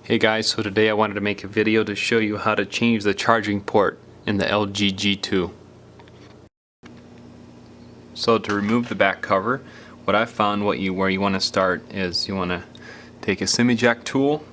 Hey guys, so today I wanted to make a video to show you how to change the charging port in the LG G2. So to remove the back cover, what I found where you want to start is you want to take a SIM eject tool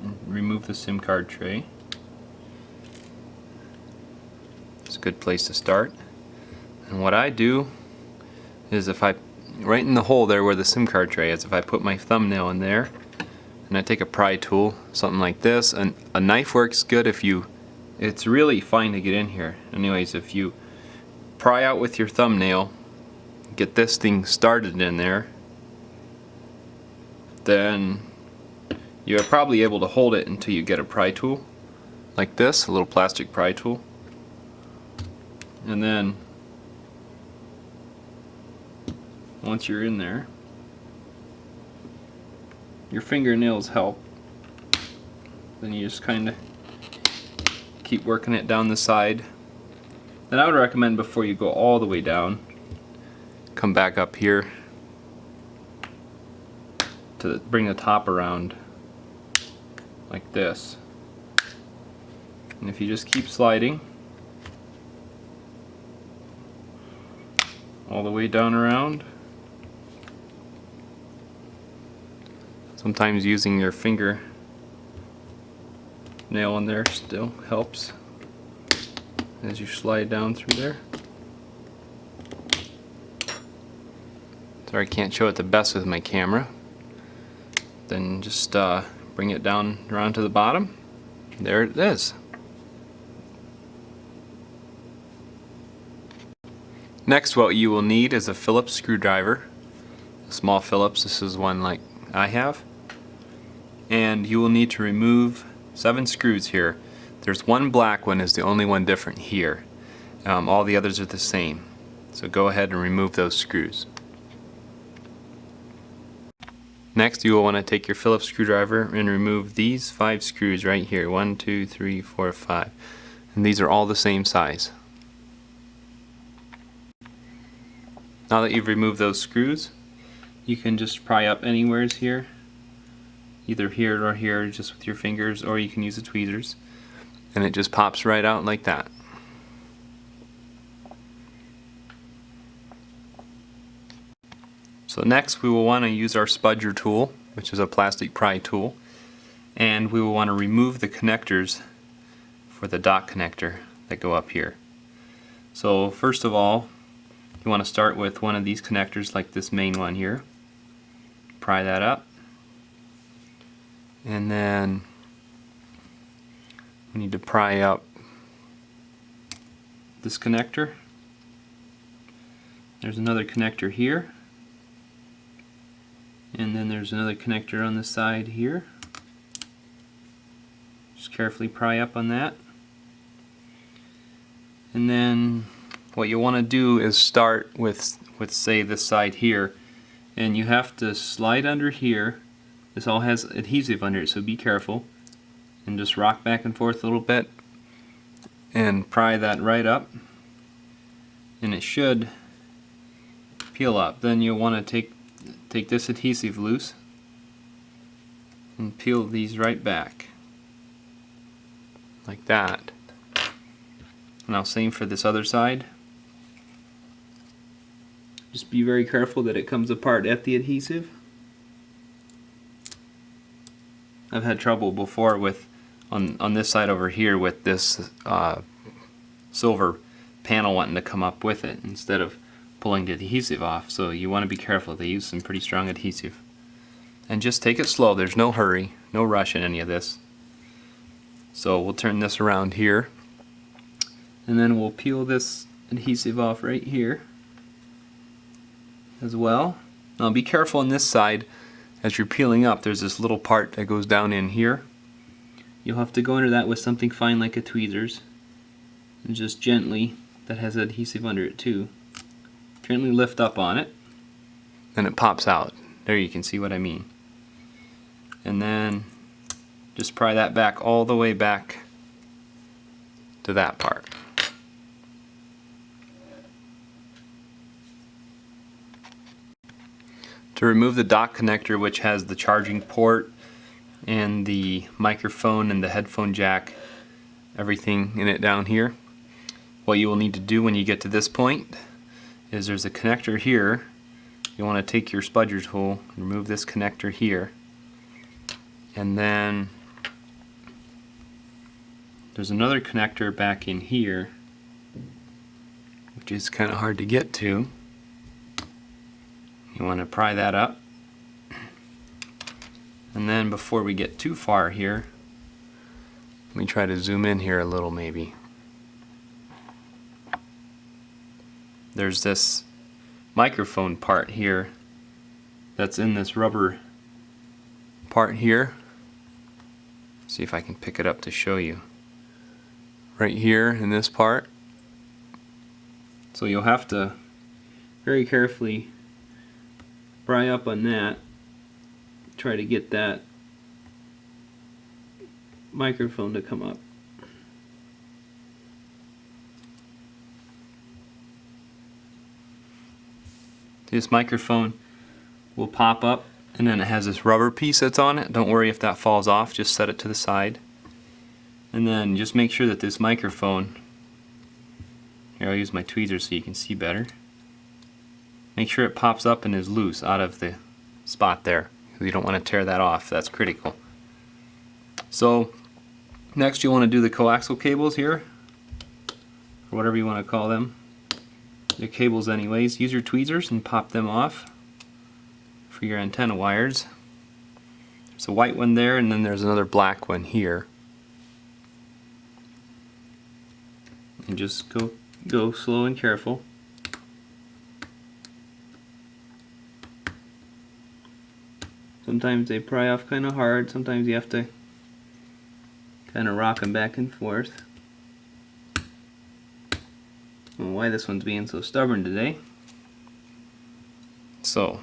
and remove the SIM card tray. It's a good place to start. And what I do is right in the hole there where the SIM card tray is, if I put my thumbnail in there and I take a pry tool, something like this, and a knife works good it's really fine to get in here. Anyways, if you pry out with your thumbnail, get this thing started in there, then you're probably able to hold it until you get a pry tool like this, a little plastic pry tool. And then once you're in there, your fingernails help. Then you just kind of keep working it down the side. Then I would recommend before you go all the way down, come back up here to bring the top around like this. And if you just keep sliding all the way down around, sometimes using your finger nail in there still helps as you slide down through there. Sorry I can't show it the best with my camera. Then just bring it down around to the bottom. There it is. Next, what you will need is a Phillips screwdriver, a small Phillips. This is one like I have. And you will need to remove 7 screws here. There's one black one is the only one different here. All the others are the same. So go ahead and remove those screws. Next, you will want to take your Phillips screwdriver and remove these 5 screws right here. 1, 2, 3, 4, 5. And these are all the same size. Now that you've removed those screws, you can just pry up anywheres here. Either here or here, just with your fingers, or you can use the tweezers, and it just pops right out like that. So next we will want to use our spudger tool, which is a plastic pry tool, and we will want to remove the connectors for the dock connector that go up here. So first of all, you want to start with one of these connectors like this main one here. Pry that up. And then we need to pry up this connector. There's another connector here. And then there's another connector on the side here. Just carefully pry up on that. And then what you want to do is start with say this side here. And you have to slide under here. This all has adhesive under it, so be careful. And just rock back and forth a little bit and pry that right up. And it should peel up. Then you'll want to take this adhesive loose and peel these right back. Like that. Now same for this other side. Just be very careful that it comes apart at the adhesive. I've had trouble before with on this side over here with this silver panel wanting to come up with it instead of pulling the adhesive off. So you want to be careful. They use some pretty strong adhesive. And just take it slow. There's no hurry, no rush in any of this. So we'll turn this around here. And then we'll peel this adhesive off right here as well. Now be careful on this side. As you're peeling up, there's this little part that goes down in here. You'll have to go under that with something fine like a tweezers, and just gently, that has adhesive under it too, gently lift up on it, and it pops out. There, you can see what I mean. And then just pry that back all the way back to that part. To remove the dock connector, which has the charging port and the microphone and the headphone jack, everything in it down here. What you will need to do when you get to this point is there's a connector here. You want to take your spudger tool and remove this connector here, and then there's another connector back in here which is kind of hard to get to. You want to pry that up, and then before we get too far here, let me try to zoom in here a little maybe. There's this microphone part here that's in this rubber part here. See if I can pick it up to show you. Right here in this part. So you'll have to very carefully pry up on that, try to get that microphone to come up. This microphone will pop up, and then it has this rubber piece that's on it. Don't worry if that falls off, just set it to the side. And then just make sure that this microphone, here I'll use my tweezers so you can see better. Make sure it pops up and is loose out of the spot there, because you don't want to tear that off. That's critical. So next you want to do the coaxial cables here, or whatever you want to call them. They're cables anyways. Use your tweezers and pop them off for your antenna wires. There's a white one there, and then there's another black one here. And just go slow and careful. Sometimes they pry off kind of hard, sometimes you have to kind of rock them back and forth. I don't know why this one's being so stubborn today. So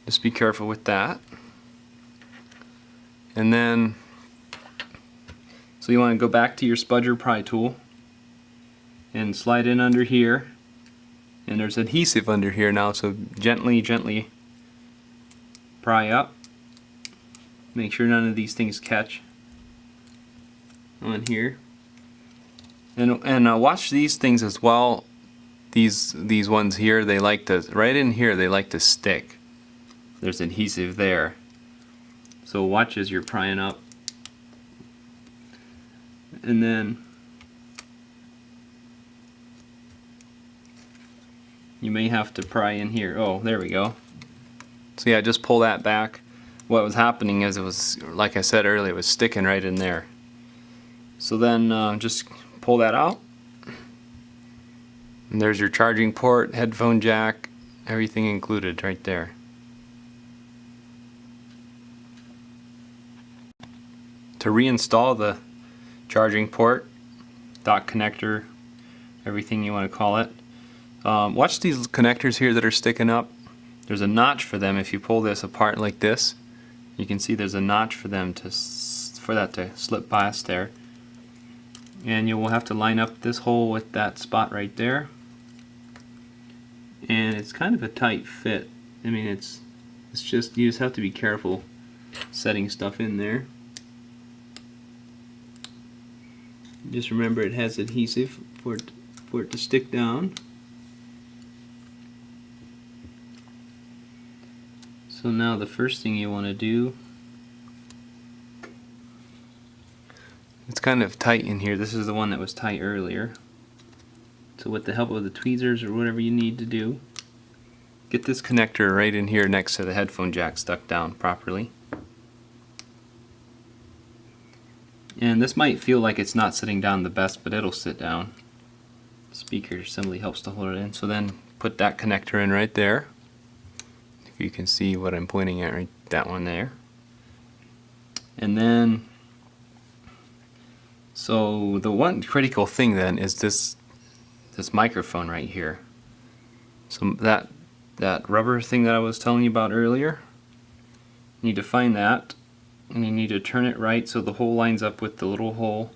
just be careful with that. And then, so you want to go back to your spudger pry tool and slide in under here, and there's adhesive under here now, so gently pry up. Make sure none of these things catch on here, and watch these things as well. These ones here, they like to, right in here, they like to stick. There's adhesive there, so watch as you're prying up. And then you may have to pry in here. Oh, there we go. So yeah, just pull that back. What was happening is it was, like I said earlier, it was sticking right in there. So then just pull that out. And there's your charging port, headphone jack, everything included right there. To reinstall the charging port, dock connector, everything you want to call it, watch these connectors here that are sticking up. There's a notch for them. If you pull this apart like this, you can see there's a notch for them for that to slip past there. And you will have to line up this hole with that spot right there. And it's kind of a tight fit. I mean, it's just, you just have to be careful setting stuff in there. Just remember it has adhesive for it to stick down. So now the first thing you want to do, it's kind of tight in here. This is the one that was tight earlier. So with the help of the tweezers or whatever you need to do, get this connector right in here next to the headphone jack stuck down properly. And this might feel like it's not sitting down the best, but it'll sit down. The speaker assembly helps to hold it in. So then put that connector in right there. If you can see what I'm pointing at, right, that one there. And then, so the one critical thing then is this microphone right here. So that rubber thing that I was telling you about earlier, you need to find that, and you need to turn it right so the hole lines up with the little hole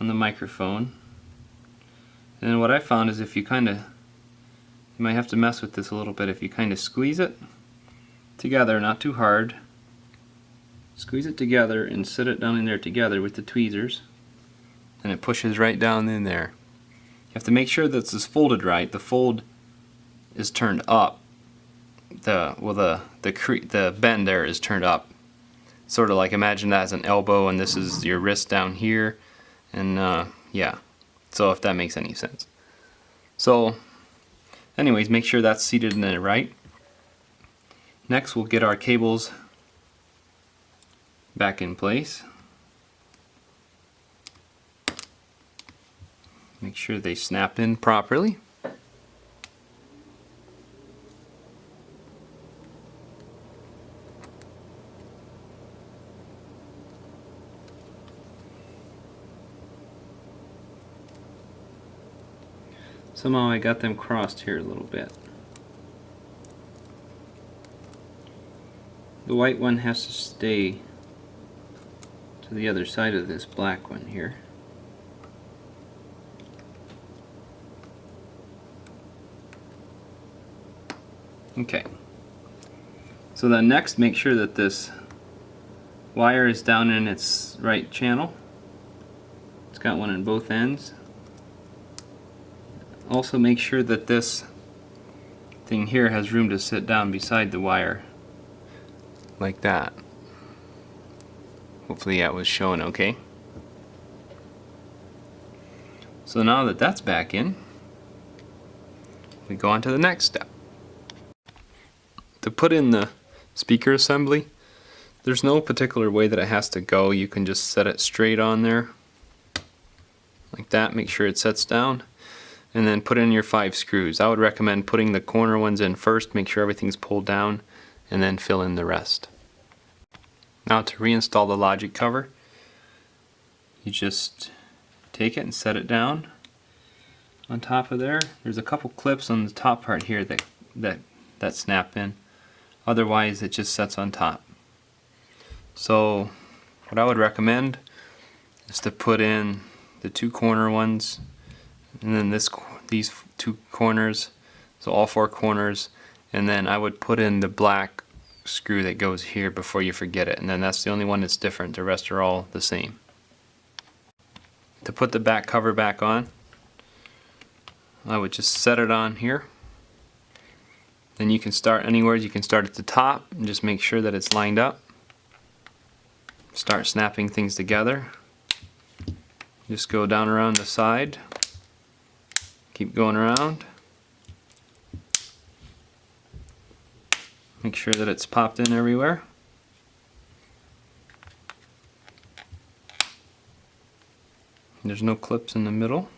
on the microphone. And then what I found is if you you might have to mess with this a little bit. If you kind of squeeze it together, not too hard, Squeeze it together and sit it down in there together with the tweezers, and it pushes right down in there. You have to make sure that this is folded right. The fold is turned up. The bend there is turned up. Sort of like, imagine that as an elbow, and this is your wrist down here, and yeah. So if that makes any sense. So anyways, make sure that's seated in the right. Next we'll get our cables back in place. Make sure they snap in properly. Somehow I got them crossed here a little bit. The white one has to stay to the other side of this black one here. Okay. So then next, make sure that this wire is down in its right channel. It's got one on both ends. Also make sure that this thing here has room to sit down beside the wire, like that. Hopefully that was shown okay. So now that that's back in, we go on to the next step. To put in the speaker assembly, there's no particular way that it has to go. You can just set it straight on there, like that. Make sure it sets down, and then put in your 5 screws. I would recommend putting the corner ones in first, make sure everything's pulled down, and then fill in the rest. Now to reinstall the logic cover, you just take it and set it down on top of there. There's a couple clips on the top part here that snap in. Otherwise it just sets on top. So what I would recommend is to put in the 2 corner ones, and then these 2 corners, so all 4 corners, and then I would put in the black screw that goes here before you forget it, and then that's the only one that's different. The rest are all the same. To put the back cover back on, I would just set it on here. Then you can start anywhere. You can start at the top and just make sure that it's lined up. Start snapping things together. Just go down around the side. Keep going around. Make sure that it's popped in everywhere. There's no clips in the middle.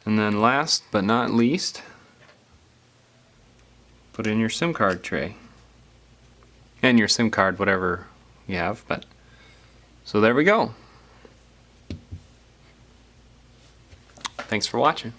And then last but not least, put in your SIM card tray. And your SIM card, whatever you have. So there we go. Thanks for watching.